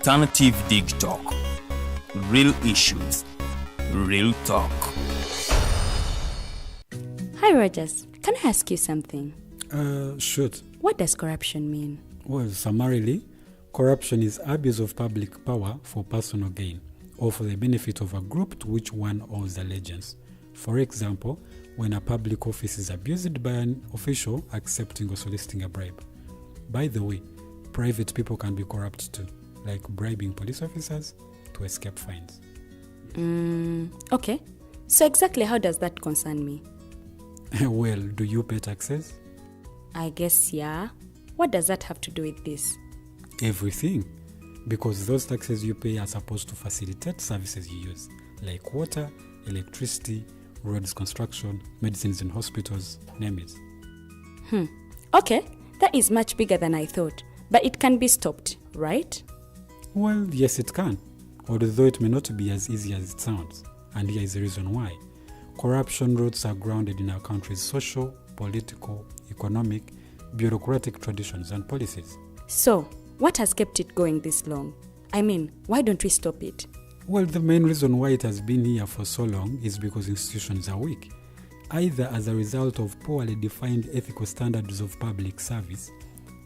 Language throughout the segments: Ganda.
Alternative Dig Talk. Real issues, real talk. Hi Rogers, can I ask you something? Shoot. What does corruption mean? Well, summarily, corruption is abuse of public power for personal gain or for the benefit of a group to which one owes allegiance. For example, when a public office is abused by an official accepting or soliciting a bribe. By the way, private people can be corrupt too, like bribing police officers to escape fines. Okay. So exactly how does that concern me? Well, do you pay taxes? I guess, yeah. What does that have to do with this? Everything. Because those taxes you pay are supposed to facilitate services you use, like water, electricity, roads construction, medicines in hospitals, name it. Okay, that is much bigger than I thought. But it can be stopped, right? Well, yes it can, although it may not be as easy as it sounds. And here is the reason why. Corruption roots are grounded in our country's social, political, economic, bureaucratic traditions and policies. So, what has kept it going this long? I mean, why don't we stop it? Well, the main reason why it has been here for so long is because institutions are weak, either as a result of poorly defined ethical standards of public service,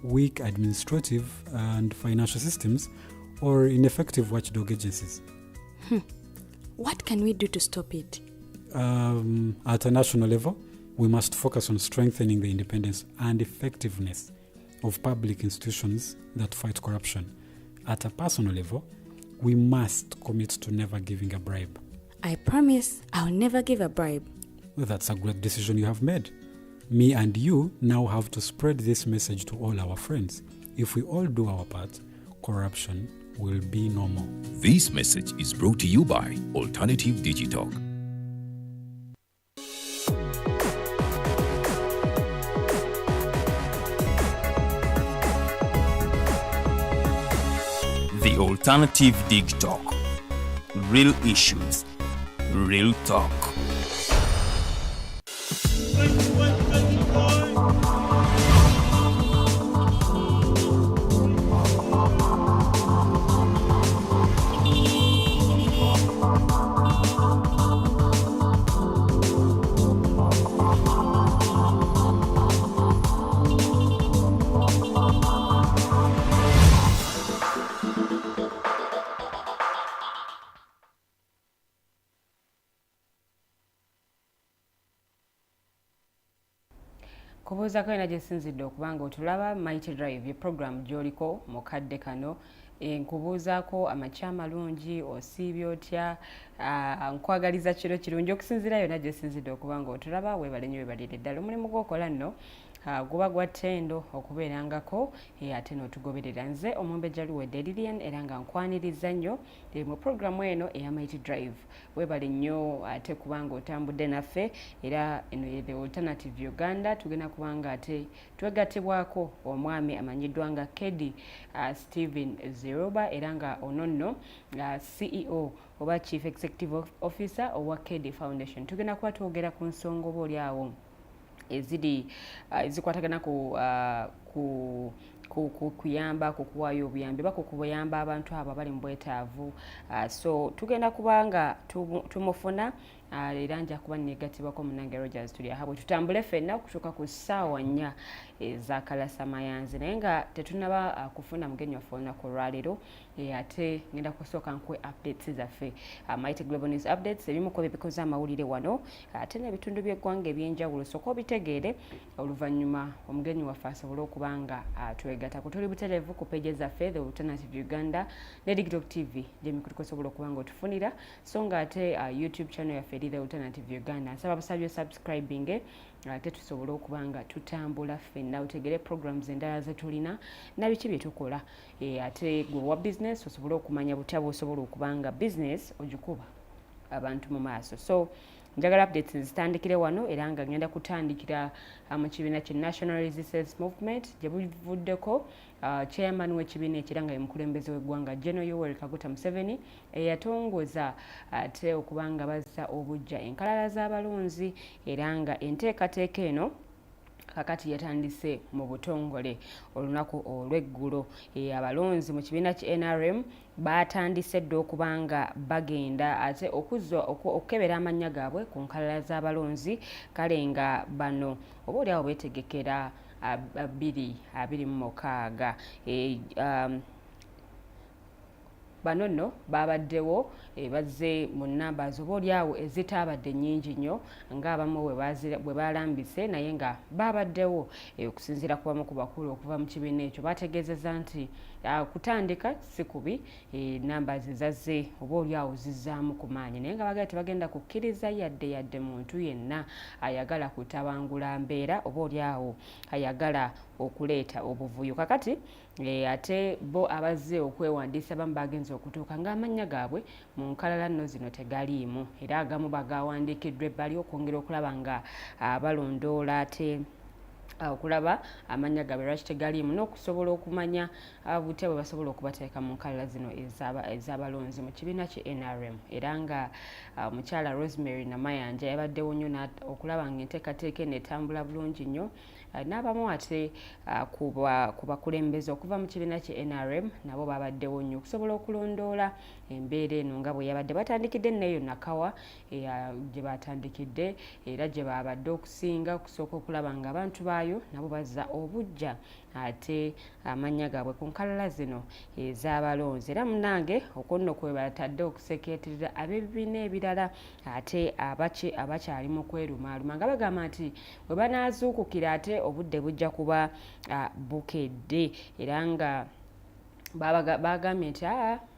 weak administrative and financial systems, or ineffective watchdog agencies. What can we do to stop it? At a national level, we must focus on strengthening the independence and effectiveness of public institutions that fight corruption. At a personal level, we must commit to never giving a bribe. I promise I'll never give a bribe. Well, that's a great decision you have made. Me and you now have to spread this message to all our friends. If we all do our part, corruption will be no more. This message is brought to you by Alternative Digital. The Alternative Dig Talk. Real issues, real talk. Kubuuza ko ina gyesinzidde okubanga otulaba Mighty Drive ye program gy'oliko mu kadde kano. Nkubuuzaako amakya amalungi, osiibye otya, nkwagaliza kiro kirungi okusinziira yonna gyesinzidde okubanga otulaba. Weebale nnyo, weebalire ddala omulimu gw'okola nno guba gwa ttendo okubeerangako ate n'otugoberera. Nze Omumbejja Luwedde Lilian era nga nkwaniriza nnyo mu programu eno eya Mighty Drive. Weebale nnyo ate kubanga otambudde naffe era eno ye The Alternative Uganda. Tugenda kubanga ate twegattibwako omwami amanyiddwa nga Kati Stephen Zeroba era nga ono nno CEO oba Chief Executive Officer owa Kati Foundation. Tugenda kuba twogera ku nsonga oba oli awo ezikwatagana ku kuyamba kukuwaayo obuyambi oba kukuyamba abantu abo abali mu bwetaavu. So tugenda kubanga tumufuna era nja kuba negatibwako munange Rogers tuli aha bwe tutambule ffenna okutuuka ku ssaawa 4 ez'akalasamayanzi, naye nga tetunaba kufuna mugenyi waffe olunaku olwaleero. Ate ngenda kusooka nkwe updates zaffe, Mighty Global News Updates, ebimu ku bikoze amawulire wano ate n'ebitundu by'eggwanga eby'enjawulo. Sooka obitegeere oluvannyuma omugenyi waffe asobole okubanga twegattako. Tuli butereevu ku peege zaffe The Alternative Uganda ne Digital TV gy'emikutu kosobola okubanga otufunira, so nga ate YouTube channel yaffe eri The Alternative Uganda. Nsaba busabye subscribing ate tusobole okubanga tutambula ffenna otegere programs endala ze tulina na biki bye tukola. Ate gwe wa business osobole okumanya butya bw'osobola okubanga business ogikuba abantu mu maaso. So njagala updates zitandikire wano era nga ngenda kutandikira mu kibiina kye National Resistance Movement gye buvuddeko chairman w'ekibiina ekiranga ye mukulembeze w'eggwanga General Yoweri Kaguta Museveni eyatongoza ate okubanga bazza obujja enkalala z'abalonzi era nga enteekateeka eno kakati yatandise mu butongole olunaku olw'eggulo. Abalonzi mu kibiina ki NRM batandise dda okubanga bagenda ate okukebera amannya gaabwe ku nkalala z'abalonzi, kale nga bano oba oli awo beetegekera 2026. Bano nno babaddewo bazze mu numbers oba oliawo ezitaabadde nnyingi nnyo ng'abamu bwe balambise, naye nga babaddewo okusinziira ku bamu ku bakulu okuva mu kibiina ekyo. Bategeezezza nti kutandika si kubi, numbers zazze oba oliawo zizzaamu ku maanyi, naye nga bagala tebagenda kukkiriza yadde muntu yenna ayagala kutabangula mbeera oba oliawo ayagala okuleeta obuvuyo. Kakati ate bo abazze okwewandiisa bamu bagenze okutuuka ng'amannya gaabwe mu nkalala nno zino tegaliimu, era agamu bagawandiikiddwa ebbali okwongera okulaba nga balondoola ate okulaba amannya gaabwe lwaki tegaliimu n'okusobola okumanya butya bwe basobola okubateeka mu nkalala zino ez'abalonzi mu kibiina ki NRM. Era nga omukyala Rosemary Namayanja yabaddewo nnyo okulaba nga enteekateeka eno etambula bulungi nnyo, n'abamu ate ku bakulembeze okuva mu kibiina ki NRM nabo babaddewo nnyo okusobola okulondoola embeera eno nga bwe yabadde. Batandikidde nneeyo Nakawa gye batandikidde era gye babadde okusinga okusooka okulaba nga abantu baayo nabo bazza obujja ate amannya gaabwe ku nkalala zino ez'abalonzi. Era munnange okwo nno kwe batadde okusekeeterera ab'ebibiina ebirala ate abakyali mu kwerumaaluma nga bagamba nti bwe banaazuukukira ate obudde bujja kuba bukedde, era nga bagambye nti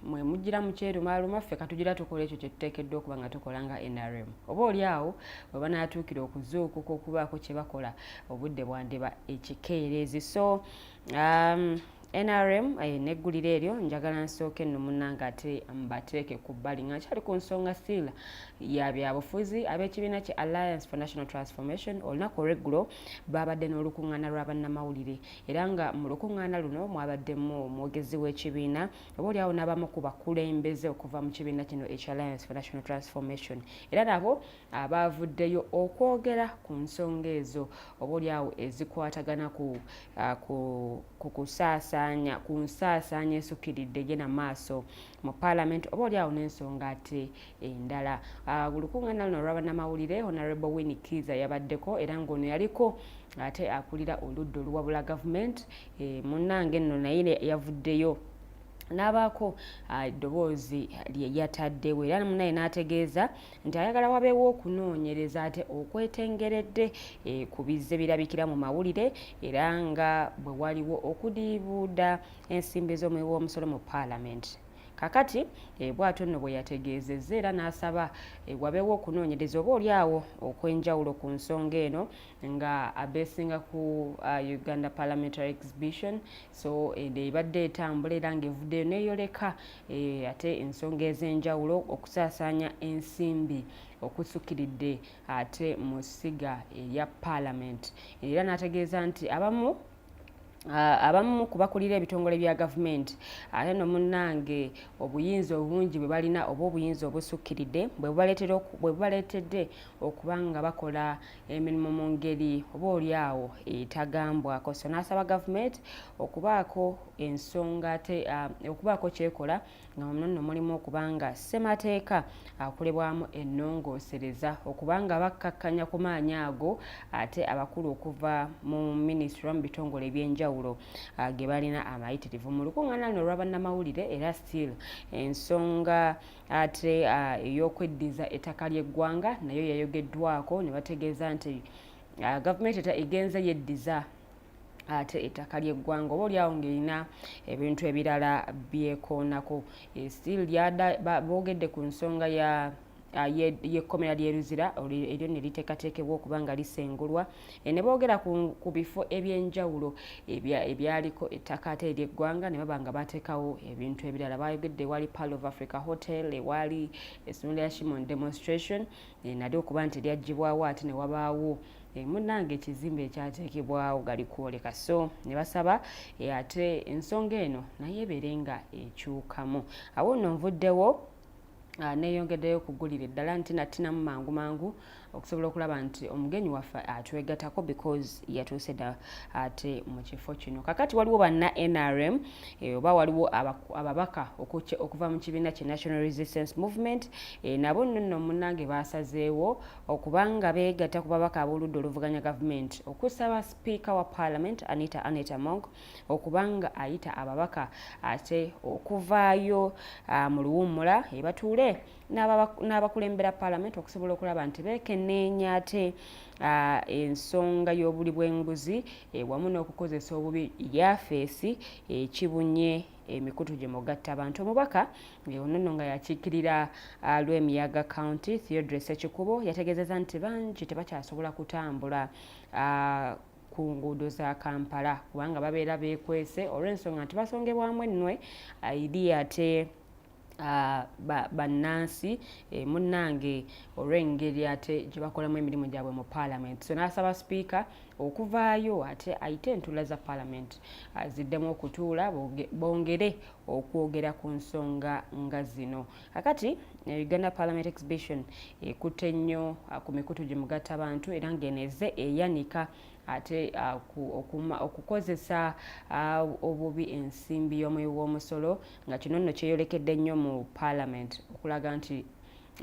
mwe mujjira mu kyerumaaluma ffe katugira tukola ekyo kye tuteekeddwa okuba nga tukola nga NRM. Oba oliawo bwe banaatuukira okuzuukuka okubaako kye bakola obudde bwandiba ekikeerezi. So NRM neggulira eryo njagala nsooke nno munnange ate mbateeke ku bbali nga nkyali ku nsonga siila ya byabufuzi ab'ekibiina ki Alliance for National Transformation. Olunaku olw'eggulo babadde n'olukuŋŋaana lwa bannamawulire, era nga mu lukuŋŋaana luno mwabaddemu omwogezi w'ekibiina oba oliawo n'abamu ku bakulembeze okuva mu kibiina kino Alliance for National Transformation, era nabo abavuddeyo okwogera ku nsonga ezo oba oliawo ezikwatagana ku nsaasaanya esukkiridde gye namaaso mu Parliament oba oliawo n'ensonga ate endala. Olukuŋŋaana luno olw'abannamawulire Honorable Winnie Kiza yabaddeko, era ng'ono yaliko ate akulira oludda oluwabula gavumenti. Munnange nno naye yavuddeyo n'abaako eddoboozi lye yataddewo, era munnaye n'ategeeza nti ayagala wabeewo okunoonyereza ate okwetengeredde ku bizze birabikira mu mawulire, era nga bwe waliwo okudiibuuda ensimbi z'omuwi w'omusolo mu Parliament. Kakati bw'atyo nno bwe yategeezezza, era n'asaba wabeewo okunoonyereza oba oliawo okw'enjawulo ku nsonga eno nga abeesinga ku Uganda Parliamentary Exhibition. So ebadde etambula era ng'evuddeyo n'eyoleka ate ensonga ez'enjawulo okusaasaanya ensimbi okusukkiridde ate mu ssiga eya Parliament. Era n'ategeeza nti abamu ku bakulira ebitongole bya gavumenti ate no munnange obuyinza obungi bwe balina oba obuyinza obusukkiridde bwe bubaleetedde okuba nga bakola emirimu mu ngeri oba oliawo etagambwako. So n'asaba gavumenti okubaako ensonga ate okubaako kyekola nga muno nno mulimu okuba nga ssemateeka akolebwamu ennongoosereza okuba nga bakkakkanya ku maanyi ago ate abakulu okuva mu minisitule mu bitongole ebyenjawulo ge balina amayitirivu mu lukuŋŋaana luno olw'abannamawulire. Era still ensonga ate ey'okweddiza ettaka ly'eggwanga nayo yayogeddwako, ne bategeeza nti gavumenti egenze yeddiza ate ettaka ly'eggwanga oba oliawo ng'erina ebintu ebirala byekoonako. Still boogedde ku nsonga y'ekkomera ly'e Luzira eryo ne liteekateekebwa okuba nga lisengulwa, ne boogera ku bifo eby'enjawulo ebyaliko ettaka ate ery'eggwanga ne baba nga bateekawo ebintu ebirala. Baayogedde ewali Pearl of Africa Hotel, ewali essomero lya Shimon Demonstration nalyo okuba nti lyaggyibwawo ate ne wabaawo munnange ekizimbe ekyateekebwawo gali kwoleka. So ne basaba ate ensonga eno naye ebeere nga ekyukamu. Awo nno nvuddewo neeyongeddeyo okugulira eddala nti natinamu mangu okusobola okulaba nti omugenyi waffe atwegatako because yatuuse dda ate mu kifo kino. Kakati waliwo banna NRM oba waliwo ababaka okuva mu kibiina kye National Resistance Movement nabo nno munnange basazeewo okubanga beegatta ku babaka ab'oludda oluvuganya gavumenti okusaba sipiika wa Parliament Anita Among okubanga ayita ababaka ate okuvaayo mu luwummula batuule n'abakulembera Parliament okusobola okulaba nti beekenneenya ate ensonga y'obuli bw'enguzi wamu n'okukozesa obubi yafeesi kibunye emikutu gye mugatta abantu. Omubaka ono nno nga yakiikirira Lwemiyaga County Theodore Ssekikubo yategeezezza nti bangi tebakyasobola kutambula ku nguudo za Kampala kubanga babeera beekwese olw'ensonga nti basongebwamu ennwe eri ate bannansi munnange olw'engeri ate gye bakolamu emirimu gyabwe mu Parliament. So n'asaba sipiika okuvaayo ate ayite entula za Parliament ziddemu okutuula bongere okwogera ku nsonga nga zino. Kakati Uganda Parliament Exhibition ekutte nnyo ku mikutu gye mugatta abantu era ng'eneze eyanika ate okukozesa obubi ensimbi y'omuwi w'omusolo nga kino nno kyeyolekedde nnyo mu Parliament okulaga nti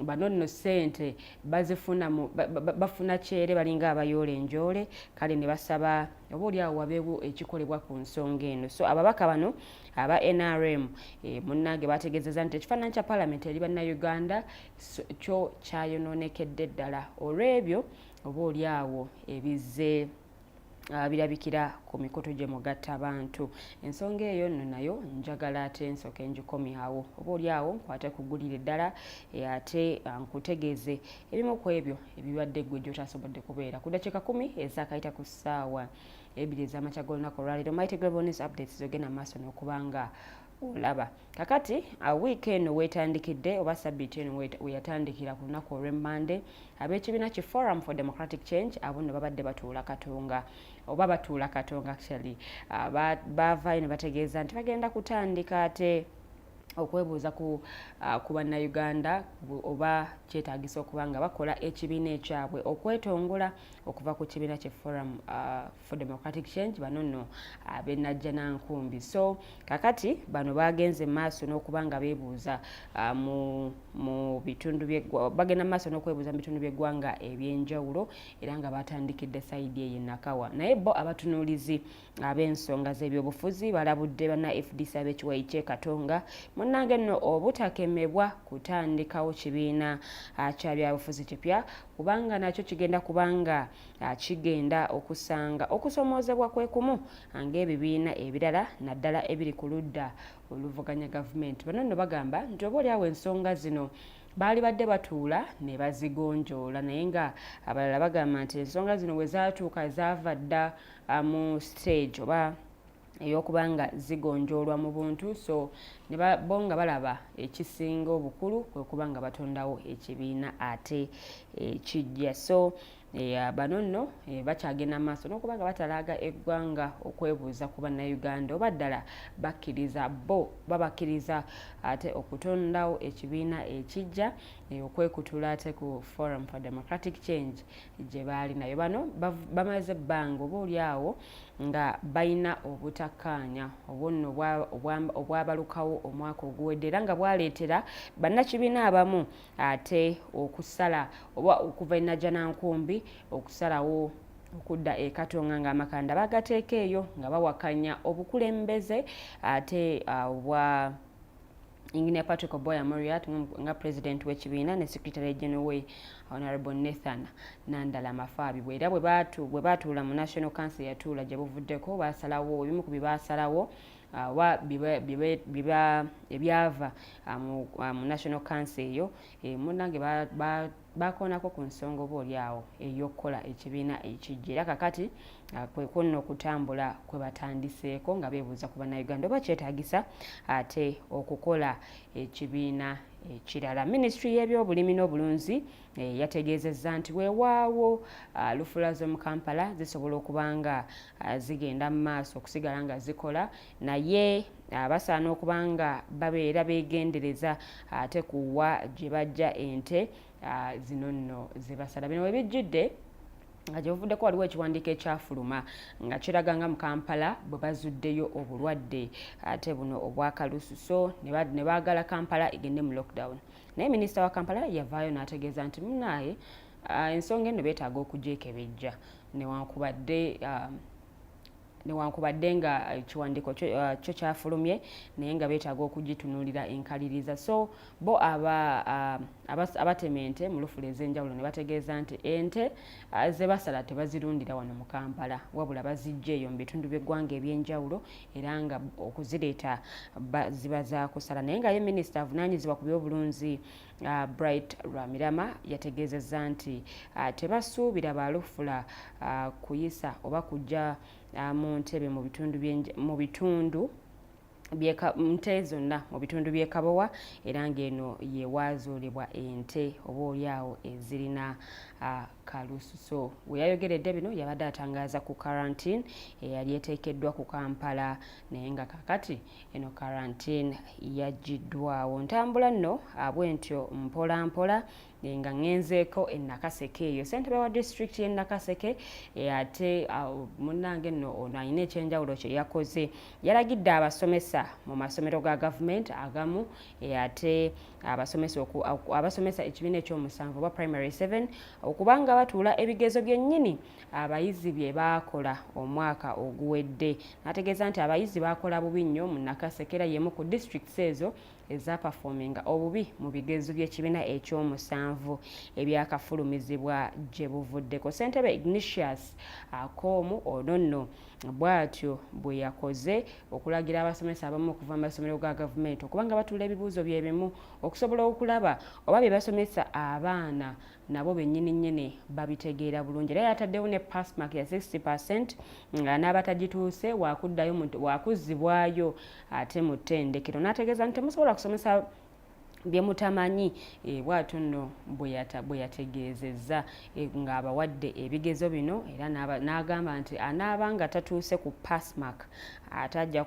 bano nno ssente bafuna kyere balinga abayoola enjoole kale ne basaba oba oliawo wabeewo ekikolebwa ku nsonga eno. So ababaka bano aba NRM munnange bategeezezza nti ekifaananyi kya Parliament eri bannayuganda kyo kyayonoonekedde ddala olw'ebyo oba oliawo ebizze birabikira ku mikutu gye mugatta abantu. Ensonga eyo nno nayo njagala ate nsooke ngikomyawo oba oliawo nkwate kugulira eddala ate nkutegeeze ebimu ku ebyo ebibadde ggwe gy'otasobodde kubeera ku ddakiika 10 ezaakayita ku ssaawa 2 ez'amakya g'olunaku olwaleero. Mighty Global News Updates zogenda maaso n'okubanga olaba. Kakati weekend wetandikidde oba sabbiiti eno weyatandikira ku lunaku olw'Emmande ab'ekibiina ki Forum for Democratic Change abo nno babadde batuula Katonga actually baavaayo ne bategeeza nti bagenda kutandika ate okwebuuza ku bannayuganda oba kyetaagisa okuba nga bakola ekibiina ekyabwe okwetongola okuva ku kibiina kye Forum for Democratic Change bano nno ab'ennajjanankumbi. So kakati bano bagenze maaso n'okuba nga beebuuza mu bitundu bagenda maaso n'okwebuuza mu bitundu by'eggwanga eby'enjawulo era nga batandikidde sayidi eyo Nakawa. Naye bo abatunuulizi ab'ensonga z'ebyobufuzi balabudde banna FDC ab'ekiwayi ky'e Katonga munnange nno obutakemebwa kutandikawo kibiina kya byabufuzi kipya kubanga nakyo kigenda kubanga kigenda okusanga okusomoozebwa kwekumu ng'ebibiina ebirala naddala ebiri ku ludda oluvuganya gavumenti. Bano nno bagamba nti oba oliawo ensonga zino baali badde batuula ne bazigonjoola naye nga abalala bagamba nti ensonga zino we zaatuuka zaava dda mu stage oba ey'okubanga zigonjoolwa mu buntu. So ne bo nga balaba ekisinga obukulu kwe kuba nga batondawo ekibiina ate ekijja. So bano nno bakyagenda maaso n'okuba nga batalaaga eggwanga okwebuuza ku bannayuganda oba ddala bakkiriza bo babakkiriza ate okutondawo ekibiina ekijja okwekutula ate ku Forum for Democratic Change gye baali nayo. Bano bamaze ebbanga oba oliawo nga balina obutakkaanya obunno obwabalukawo omwaka oguwedde era nga bwaleetera bannakibiina abamu ate okusala oba okuva ennajjanankumbi okusalawo okudda e Katonga ng'amakanda bagateeka eyo nga bawakanya obukulembeze ate obwa Engineer Patrick Oboya Moriat nga president w'ekibiina ne secretary general we Honorable Nathan Nandala Mafabi era bwe baatuula mu National Council yatuula gye buvuddeko basalawo ebimu ku bibaasalawo ebyava mu National Council eyo munnange bakoonako ku nsonga oba oliawo ey'okukola ekibiina ekijja era kakati kwe kunno okutambula kwe batandiseeko nga beebuuza ku bannayuganda oba kyetaagisa ate okukola ekibiina ekirala. Ministry y'ebyobulimi n'obulunzi yategeezezza nti weewaawo lufula z'omu Kampala zisobola okuba nga zigenda mu maaso okusigala nga zikola naye basaana okuba nga babeera beegendereza ate kuwa gye bajja ente zino nno ze basala. Bino we bijjidde nga gyebuvuddeko waliwo ekiwandiiko ekyafuluma nga kiraga nga mu Kampala bwe bazuddeyo obulwadde ate buno obwakalusu, so ne baagala Kampala egende mu lockdown. Naye minisita wa Kampala yavaayo n'ategeeza nti munaaye ensonga eno beetaaga okugyekebejja newankubadde nga ekiwandiiko kyo kyafulumye naye nga beetaaga okugitunuulira enkaliriza. So bo abatema ente mu lufula ez'enjawulo ne bategeeza nti ente ze basala tebazirundira wano mu Kampala wabula baziggya eyo mu bitundu by'eggwanga eby'enjawulo era nga okuzireeta ziba za kusala. Naye nga ye minisita avunaanyizibwa ku by'obulunzi Bright Rwamirama yategeezezza nti tebasuubira balufula kuyisa oba kujja mu ntebe mu bitundu nte zonna mu bitundu by'e Kabowa era ng'eno yeewaazuulibwa ente oboolyawo ezirina kalusu. So we yayogeredde bino yabadde atangaaza ku quarantine eyali eteekeddwa ku Kampala naye nga kakati eno quarantine yaggiddwawo. Ntambula nno bwentyo mpola mpola nga ngenzeeko e Nakaseke eyo ssentebe wa disitulikiti y'e Nakaseke ate munnange nno ono alina ekyenjawulo kye yakoze. Yalagidde abasomesa mu masomero ga gavumenti agamu ate abasomesa ekibiina ekyomusanvu oba primary 7 okubanga batuula ebigezo byennyini abayizi bye baakola omwaka oguwedde. N'ategeeza nti abayizi baakola bubi nnyo mu Nakaseke era y'emu ku disitulikiti ezo ezapafominga obubi mu bigezo by'ekibiina ekyomusanvu ebyakafulumizibwa gye buvuddeko. Ssentebe Ignatius Akoomu ono nno bw'atyo bwe yakoze okulagira abasomesa abamu okuva mu masomero ga gavumenti okubanga batuula ebibuuzo bye bimu okusobola okulaba oba bye basomesa abaana nabo bennyini nnyini babitegeera bulungi. Era yataddewo ne pass mark ya 60% nga n'abatagituuse waakuzzibwayo ate mu ttendekero. N'ategeeza nti temusobola kusomesa bye mutamanyi bw'atyo nno bwe yategeezezza ng'abawadde ebigezo bino era n'agamba nti anaaba nga tatuuse ku pass mark ate ajja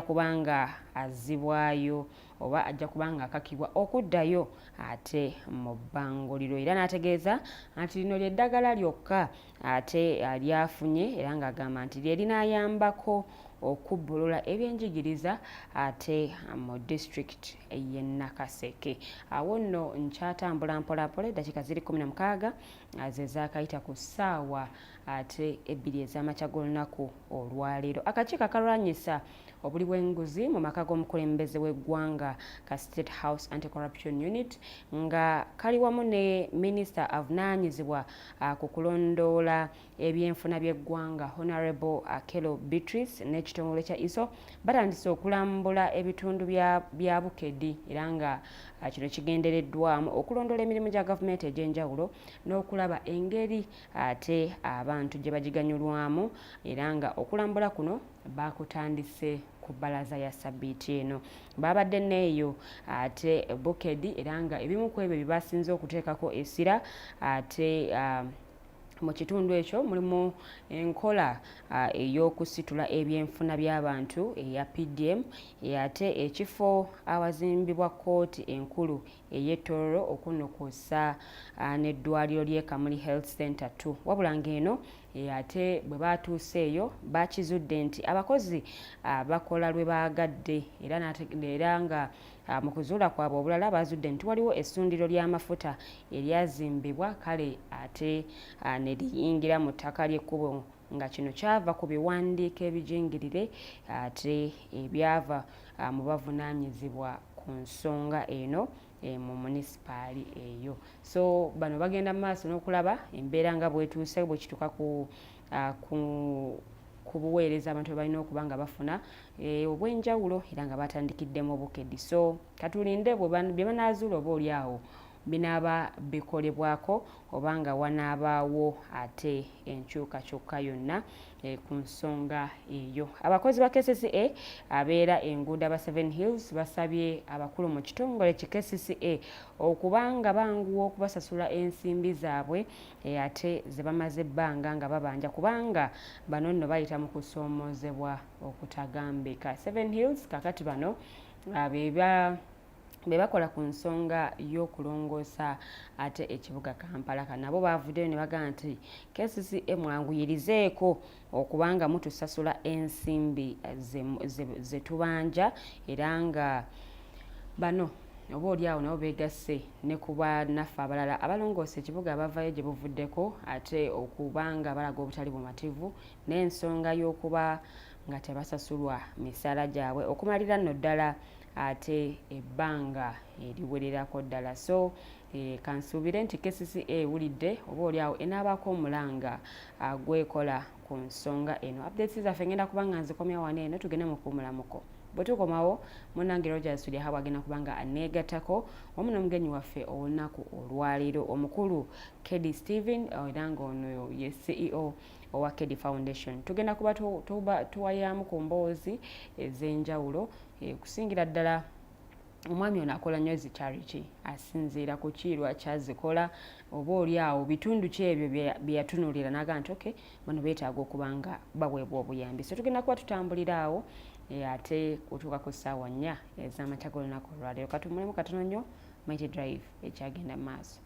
kubanga azzibwayo oba ajja kubanga akakibwa okuddayo ate mu bbanguliro. Era n'ategeeza nti lino ly'eddagala lyokka ate lyafunye era ng'agamba nti lye linaayambako okubbulula ebyenjigiriza ate mu disitulikiti y'e Nakaseke. Awo nno nkyatambula mpolampola eddakiika ziri 16 ze zaakayita ku ssaawa ate 2 ez'amakya g'olunaku olwaleero. Akakiiko akalwanyisa obuli bw'enguzi mu maka g'omukulembeze w'eggwanga ka State House Anti-Corruption Unit nga kali wamu ne minisita avunaanyizibwa ku kulondoola ebyenfuna by'eggwanga Honorable Akelo Beatrice n'ekitongole kya ISO batandise okulambula ebitundu bya Bukedi era nga kino kigendereddwamu okulondoola emirimu gya gavumenti egy'enjawulo n'okulaba engeri ate abantu gye bagiganyulwamu era nga okulambula kuno baakutandise ku bbalaza ya Sabbiiti eno. Baabadde neeyo ate Bukedi era nga ebimu ku ebyo bye basinze okuteekako essira ate mu kitundu ekyo mulimu enkola ey'okusitula ebyenfuna by'abantu eya PDM ate ekifo awazimbibwa kkooti enkulu ey'Etoro okunokosa n'eddwaliro ly'e Kamuli Health Center 2 wabula ng'eno ate bwe baatuuse eyo bakizudde nti abakozi bakola lwe baagadde era nga mu kuzuula kwabwe obulala bazudde nti waliwo essundiro ly'amafuta eryazimbibwa kale ate ne liyingira mu ttaka ly'ekkubo nga kino kyava ku biwandiiko ebijingirire ate ebyava mu bavunaanyizibwa ku nsonga eno mu munisipaali eyo. So bano bagenda mu maaso n'okulaba embeera nga bwetuuse bwe kituuka ku buweereza abantu balina okuba nga bafuna obw'enjawulo era nga batandikiddemu Bukedi. So katulinde bye banaazuula oba oli awo binaaba bikolebwako oba nga wanaabaawo ate enkyukakyuka yonna ku nsonga eyo. Abakozi ba KCCA abeera enguudo aba 7 Hills basabye abakulu mu kitongole ki KCCA okubanga banguwa okubasasula ensimbi zaabwe ate ze bamaze ebbanga nga babanja, kubanga bano nno bayita mu kusoomoozebwa okutagambika. 7 Hills kakati bano be bakola ku nsonga y'okulongoosa ate ekibuga Kampala. Nabo baavuddeyo ne bagamba nti KCCA mwanguyirizeeko okubanga mutusasula ensimbi ze tubanja, era nga bano oba oliawo nabo beegasse ne ku bannaffe abalala abalongoosa ekibuga abavayo gye buvuddeko, ate okubanga balaga obutali bumativu n'ensonga y'okuba nga tebasasulwa misaala gyabwe okumalira nno ddala ate ebbanga eriwererako ddala. So kansuubire nti KCCA ewulidde oba oliawo enaabaako omulanga gwekola ku nsonga eno. Updates zaffe ngenda kuba nga nzikomya wano eno, tugende mu kuwumulamuko. Bwe tukomawo munnange Rogers Studio hawa agenda kuba nga aneegattako wamu n'omugenyi waffe olunaku olwaleero omukulu Kedi Steven, era ng'ono ye CEO owa Kedi Foundation. Tugenda kuba tuwayaamu ku mboozi ez'enjawulo, kusingira ddala omwami ono akola nnyo zi charity, asinziira ku kiirwa kyazikola oba oliawo bitundu ki ebyo bye yatunuulira n'aga nti okay bano beetaaga okuba nga baweebwa obuyambi. So tugenda kuba tutambulira awo ate kutuuka ku ssaawa 4 ez'amakya g'olunaku olwaleero. Katumulemu katono nnyo Mighty Drive ekyagenda mu maaso.